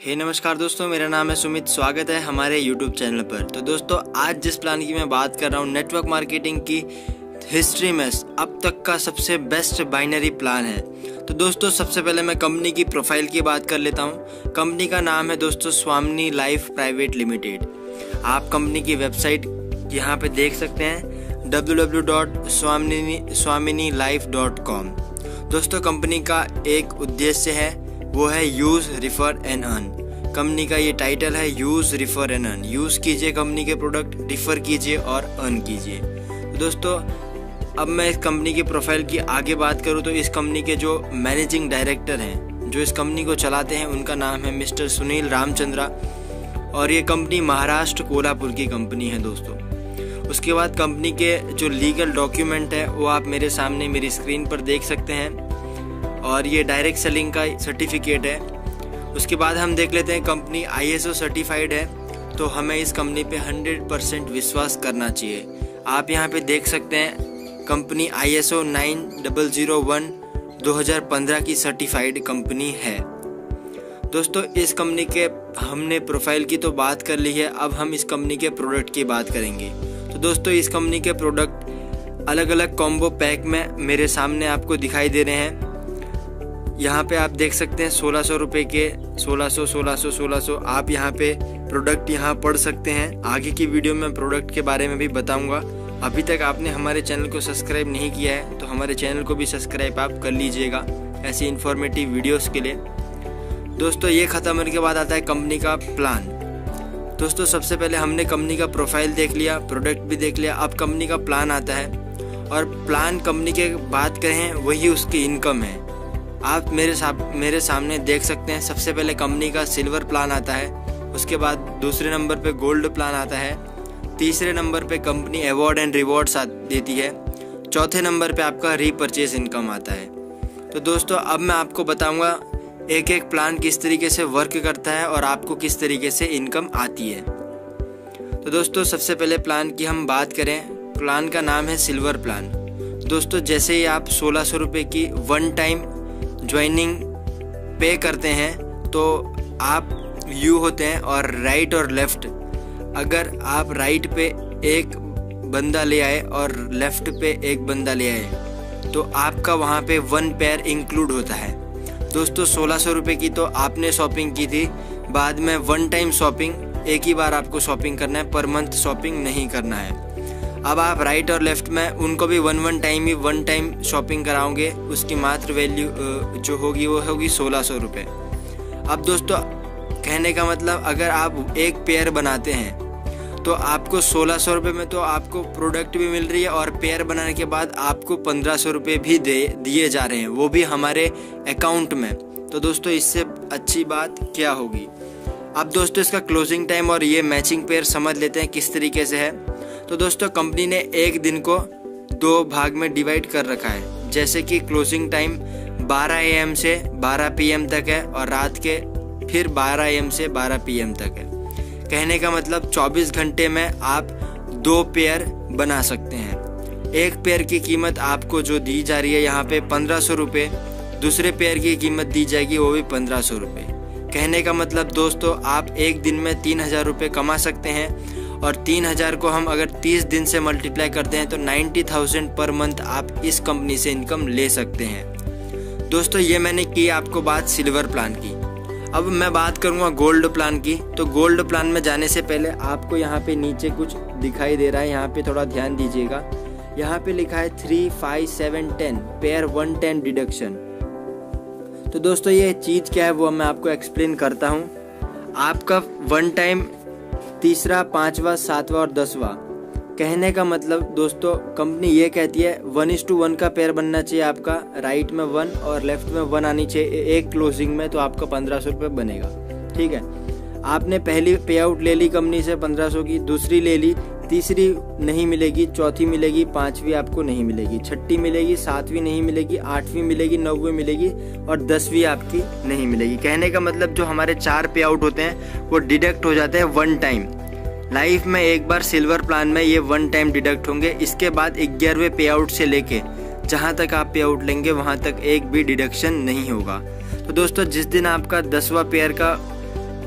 नमस्कार दोस्तों, मेरा नाम है सुमित। स्वागत है हमारे YouTube चैनल पर। तो दोस्तों, आज जिस प्लान की मैं बात कर रहा हूँ, नेटवर्क मार्केटिंग की हिस्ट्री में अब तक का सबसे बेस्ट बाइनरी प्लान है। तो दोस्तों, सबसे पहले मैं कंपनी की प्रोफाइल की बात कर लेता हूँ। कंपनी का नाम है दोस्तों स्वामिनी लाइफ प्राइवेट लिमिटेड। आप कंपनी की वेबसाइट यहाँ पे देख सकते हैं www.swaminilife.com। दोस्तों, कंपनी का एक उद्देश्य है, वो है use, refer and earn. Company का ये टाइटल है, use, refer and earn. Use कीजिए कंपनी के प्रोडक्ट, रिफ़र कीजिए और अर्न कीजिए। तो दोस्तों, अब मैं इस कंपनी की प्रोफाइल की आगे बात करूँ तो इस कंपनी के जो मैनेजिंग डायरेक्टर हैं, जो इस कंपनी को चलाते हैं, उनका नाम है मिस्टर सुनील रामचंद्रा और ये कंपनी महाराष्ट्र कोल्हापुर की कंपनी है दोस्तों। उसके बाद कंपनी के जो लीगल डॉक्यूमेंट है वो आप मेरे सामने मेरी स्क्रीन पर देख सकते हैं और ये डायरेक्ट सेलिंग का सर्टिफिकेट है। उसके बाद हम देख लेते हैं कंपनी ISO सर्टिफाइड है, तो हमें इस कंपनी पे 100% विश्वास करना चाहिए। आप यहाँ पे देख सकते हैं कंपनी ISO 9001 2015 की सर्टिफाइड कंपनी है। दोस्तों, इस कंपनी के हमने प्रोफाइल की तो बात कर ली है, अब हम इस कंपनी के प्रोडक्ट की बात करेंगे। तो दोस्तों, इस कंपनी के प्रोडक्ट अलग अलग कॉम्बो पैक में मेरे सामने आपको दिखाई दे रहे हैं। यहाँ पे आप देख सकते हैं 1600 रुपये के 1600 आप यहाँ पे प्रोडक्ट यहाँ पढ़ सकते हैं। आगे की वीडियो में प्रोडक्ट के बारे में भी बताऊँगा। अभी तक आपने हमारे चैनल को सब्सक्राइब नहीं किया है तो हमारे चैनल को भी सब्सक्राइब आप कर लीजिएगा ऐसी इन्फॉर्मेटिव वीडियोस के लिए। दोस्तों, ये ख़त्म होने के बाद आता है कंपनी का प्लान। दोस्तों, सबसे पहले हमने कंपनी का प्रोफाइल देख लिया, प्रोडक्ट भी देख लिया, अब कंपनी का प्लान आता है। और प्लान कंपनी के बात करें वही उसकी इनकम है। आप मेरे सामने देख सकते हैं, सबसे पहले कंपनी का सिल्वर प्लान आता है, उसके बाद दूसरे नंबर पे गोल्ड प्लान आता है, तीसरे नंबर पे कंपनी अवार्ड एंड रिवॉर्ड्स देती है, चौथे नंबर पे आपका रीपरचेज इनकम आता है। तो दोस्तों, अब मैं आपको बताऊंगा एक एक प्लान किस तरीके से वर्क करता है और आपको किस तरीके से इनकम आती है। तो दोस्तों, सबसे पहले प्लान की हम बात करें, प्लान का नाम है सिल्वर प्लान। दोस्तों, जैसे ही आप 1600 रुपये की वन टाइम ज्वाइनिंग पे करते हैं तो आप यू होते हैं और राइट और लेफ़्ट। अगर आप राइट पे एक बंदा ले आए और लेफ़्ट पे एक बंदा ले आए तो आपका वहाँ पे 1 पेयर इंक्लूड होता है। दोस्तों, 1600 रुपये की तो आपने शॉपिंग की थी, बाद में वन टाइम शॉपिंग, एक ही बार आपको शॉपिंग करना है, पर मंथ शॉपिंग नहीं करना है। अब आप राइट और लेफ़्ट में उनको भी वन टाइम शॉपिंग कराओगे, उसकी मात्र वैल्यू जो होगी वो होगी 1600 रुपये। अब दोस्तों, कहने का मतलब, अगर आप एक पेयर बनाते हैं तो आपको 1600 रुपये में तो आपको प्रोडक्ट भी मिल रही है और पेयर बनाने के बाद आपको 1500 रुपये भी दिए जा रहे हैं, वो भी हमारे अकाउंट में। तो दोस्तों, इससे अच्छी बात क्या होगी। अब दोस्तों, इसका क्लोजिंग टाइम और ये मैचिंग पेयर समझ लेते हैं किस तरीके से है। तो दोस्तों, कंपनी ने एक दिन को 2 भाग में डिवाइड कर रखा है। जैसे कि क्लोजिंग टाइम 12 AM से 12 PM तक है और रात के फिर 12 AM से 12 PM तक है। कहने का मतलब 24 घंटे में आप 2 पेयर बना सकते हैं। एक पेयर की कीमत आपको जो दी जा रही है यहाँ पे 1500 रुपये, दूसरे पेयर की कीमत दी जाएगी वो भी 1500 रुपये। कहने का मतलब दोस्तों, आप एक दिन में 3000 रुपये कमा सकते हैं और 3000 को हम अगर 30 दिन से मल्टीप्लाई करते हैं तो 90,000 पर मंथ आप इस कंपनी से इनकम ले सकते हैं। दोस्तों, ये मैंने की आपको बात सिल्वर प्लान की। अब मैं बात करूँगा गोल्ड प्लान की। तो गोल्ड प्लान में जाने से पहले आपको यहाँ पे नीचे कुछ दिखाई दे रहा है, यहाँ पे थोड़ा ध्यान दीजिएगा। यहाँ पे लिखा है 3, 5, 7, 10 पेयर 110 डिडक्शन। तो दोस्तों, ये चीज़ क्या है वो मैं आपको एक्सप्लेन करता हूँ। आपका वन टाइम तीसरा, 5वां, 7वां और 10वां। कहने का मतलब दोस्तों, कंपनी ये कहती है 1:1 का पेयर बनना चाहिए आपका, राइट में 1 और लेफ्ट में 1 आनी चाहिए एक क्लोजिंग में, तो आपका 1500 रुपये बनेगा। ठीक है, आपने पहली पे आउट ले ली कंपनी से 1500 की, दूसरी ले ली, तीसरी नहीं मिलेगी, चौथी मिलेगी, 5वीं आपको नहीं मिलेगी, छठी मिलेगी, 7वीं नहीं मिलेगी, 8वीं मिलेगी, 9वीं मिलेगी और 10वीं आपकी नहीं मिलेगी। कहने का मतलब जो हमारे 4 पे आउट होते हैं वो डिडक्ट हो जाते हैं वन टाइम। लाइफ में एक बार सिल्वर प्लान में ये वन टाइम डिडक्ट होंगे। इसके बाद 11वें पे आउट से लेके जहाँ तक आप पे आउट लेंगे वहाँ तक एक भी डिडक्शन नहीं होगा। तो दोस्तों, जिस दिन आपका 10वां पेयर का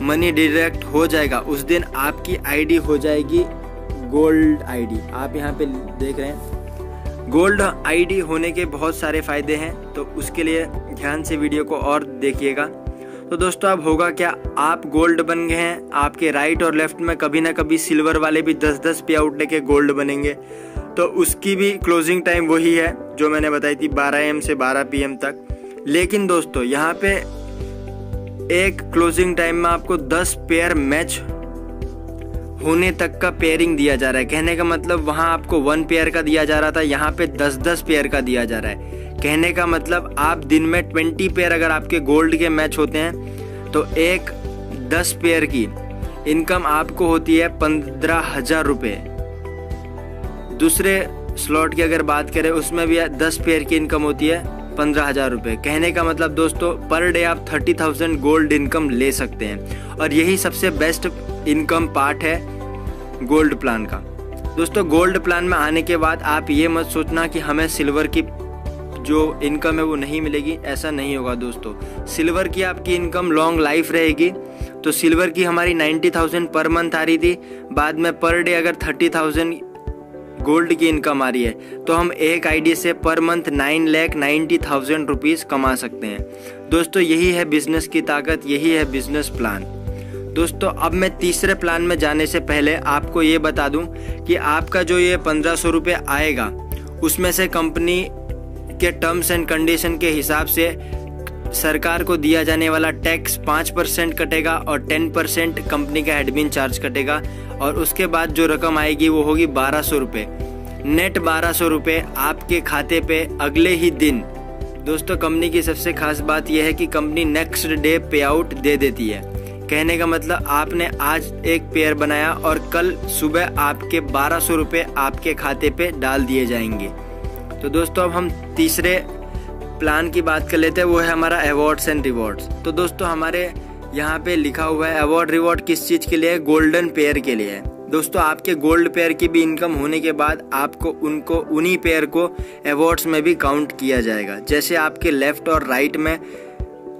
मनी डिडक्ट हो जाएगा उस दिन आपकी आईडी हो जाएगी गोल्ड आईडी। आप यहाँ पे देख रहे हैं गोल्ड आईडी होने के बहुत सारे फ़ायदे हैं, तो उसके लिए ध्यान से वीडियो को और देखिएगा। तो दोस्तों अब होगा क्या, आप गोल्ड बन गए हैं, आपके राइट और लेफ्ट में कभी ना कभी सिल्वर वाले भी 10-10 पे आउट लेके गोल्ड बनेंगे। तो उसकी भी क्लोजिंग टाइम वही है जो मैंने बताई थी 12 AM से 12 PM तक। लेकिन दोस्तों यहाँ पे एक क्लोजिंग टाइम में आपको 10 पेयर मैच होने तक का पेयरिंग दिया जा रहा है। कहने का मतलब वहाँ आपको 1 पेयर का दिया जा रहा था, यहाँ पे 10-10 पेयर का दिया जा रहा है। कहने का मतलब आप दिन में 20 पेयर अगर आपके गोल्ड के मैच होते हैं तो एक 10 पेयर की इनकम आपको होती है 15,000 रुपये। दूसरे स्लॉट की अगर बात करें उसमें भी 10 पेयर की इनकम होती है 15,000 रुपये। कहने का मतलब दोस्तों पर डे आप 30,000 गोल्ड इनकम ले सकते हैं, और यही सबसे बेस्ट इनकम पार्ट है गोल्ड प्लान का। दोस्तों गोल्ड प्लान में आने के बाद आप ये मत सोचना कि हमें सिल्वर की जो इनकम है वो नहीं मिलेगी, ऐसा नहीं होगा दोस्तों। सिल्वर की आपकी इनकम लॉन्ग लाइफ रहेगी। तो सिल्वर की हमारी 90,000 पर मंथ आ रही थी, बाद में पर डे अगर 30,000 गोल्ड की इनकम आ रही है तो हम एक आईडी से पर मंथ 9,90,000 रुपीज़ कमा सकते हैं। दोस्तों यही है बिजनेस की ताकत, यही है बिजनेस प्लान। दोस्तों अब मैं तीसरे प्लान में जाने से पहले आपको ये बता दूं कि आपका जो ये 1,500 रुपये आएगा उसमें से कंपनी के टर्म्स एंड कंडीशन के हिसाब से सरकार को दिया जाने वाला टैक्स 5% कटेगा और 10% कंपनी का एडमिन चार्ज कटेगा, और उसके बाद जो रकम आएगी वो होगी 1,200 रुपये। नेट 1,200 रुपये आपके खाते पे अगले ही दिन। दोस्तों कंपनी की सबसे खास बात यह है कि कंपनी नेक्स्ट डे पे आउट दे देती है। कहने का मतलब आपने आज एक पेयर बनाया और कल सुबह आपके 1,200 रुपये आपके खाते पे डाल दिए जाएंगे। तो दोस्तों अब हम तीसरे प्लान की बात कर लेते हैं, वो है हमारा अवार्ड्स एंड रिवॉर्ड्स। तो दोस्तों हमारे यहाँ पे लिखा हुआ है अवार्ड रिवॉर्ड किस चीज़ के लिए है, गोल्डन पेयर के लिए है। दोस्तों आपके गोल्ड पेयर की भी इनकम होने के बाद आपको उन्हीं पेयर को अवार्ड्स में भी काउंट किया जाएगा। जैसे आपके लेफ्ट और राइट में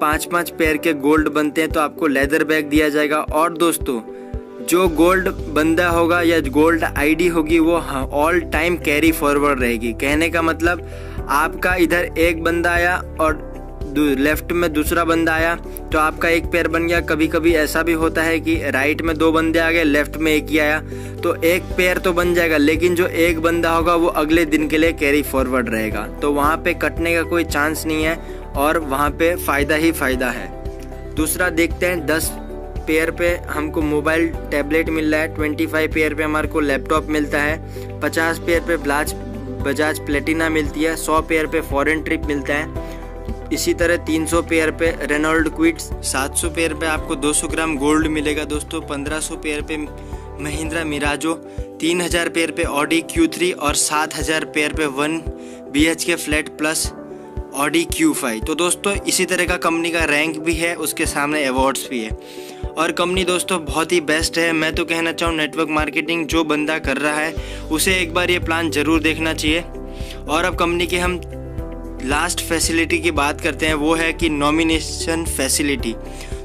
5-5 पेयर के गोल्ड बनते हैं तो आपको लेदर बैग दिया जाएगा। और दोस्तों जो गोल्ड बंदा होगा या गोल्ड आईडी होगी वो ऑल टाइम कैरी फॉरवर्ड रहेगी। कहने का मतलब आपका इधर एक बंदा आया और लेफ्ट में दूसरा बंदा आया तो आपका एक पेयर बन गया। कभी कभी ऐसा भी होता है कि राइट में 2 बंदे आ गए, लेफ्ट में एक ही आया, तो एक पेयर तो बन जाएगा, लेकिन जो एक बंदा होगा वो अगले दिन के लिए कैरी फॉरवर्ड रहेगा। तो वहाँ पे कटने का कोई चांस नहीं है और वहाँ पे फ़ायदा ही फ़ायदा है। दूसरा देखते हैं 10 पेयर पे हमको मोबाइल टैबलेट मिल रहा है, 25 पेयर पे हमारे को लैपटॉप मिलता है, 50 पेयर पे बजाज प्लेटिना मिलती है, 100 पेयर पे फॉरेन ट्रिप मिलता है। इसी तरह 300 पेयर पे रेनॉल्ड क्विड्स, 700 पेयर पे आपको 200 ग्राम गोल्ड मिलेगा दोस्तों, 1500 पेयर पे महिंद्रा मिराजो, 3000 पेयर पे ऑडी Q3 और 7000 पेयर पे 1 BHK flat plus Audi Q5। तो दोस्तों इसी तरह का कंपनी का रैंक भी है, उसके सामने अवार्ड्स भी है, और कंपनी दोस्तों बहुत ही बेस्ट है। मैं तो कहना चाहूँ नेटवर्क मार्केटिंग जो बंदा कर रहा है उसे एक बार ये प्लान ज़रूर देखना चाहिए। और अब कंपनी के हम लास्ट फैसिलिटी की बात करते हैं, वो है कि नॉमिनेशन फैसिलिटी।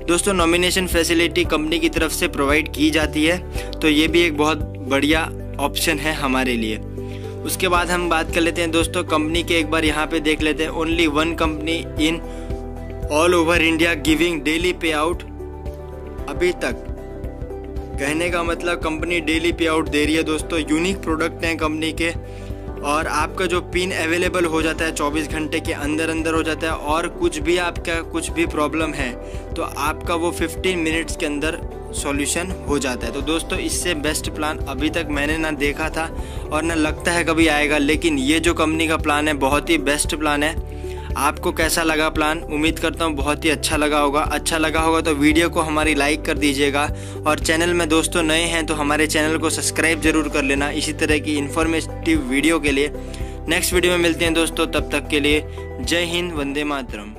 दोस्तों नॉमिनेशन फैसिलिटी कंपनी की तरफ से प्रोवाइड की जाती है, तो ये भी एक बहुत बढ़िया ऑप्शन है हमारे लिए। उसके बाद हम बात कर लेते हैं दोस्तों कंपनी के, एक बार यहाँ पे देख लेते हैं, only 1 company in all over India giving daily पे आउट अभी तक। कहने का मतलब कंपनी डेली पे आउट दे रही है दोस्तों। यूनिक प्रोडक्ट हैं कंपनी के, और आपका जो पिन अवेलेबल हो जाता है 24 घंटे के अंदर हो जाता है, और कुछ भी आपका कुछ भी प्रॉब्लम है तो आपका वो 15 मिनट्स के अंदर सॉल्यूशन हो जाता है। तो दोस्तों इससे बेस्ट प्लान अभी तक मैंने ना देखा था और ना लगता है कभी आएगा, लेकिन ये जो कंपनी का प्लान है बहुत ही बेस्ट प्लान है। आपको कैसा लगा प्लान? उम्मीद करता हूँ बहुत ही अच्छा लगा होगा। अच्छा लगा होगा तो वीडियो को हमारी लाइक कर दीजिएगा, और चैनल में दोस्तों नए हैं तो हमारे चैनल को सब्सक्राइब जरूर कर लेना इसी तरह की इन्फॉर्मेटिव वीडियो के लिए। नेक्स्ट वीडियो में मिलते हैं दोस्तों, तब तक के लिए जय हिंद, वंदे मातरम।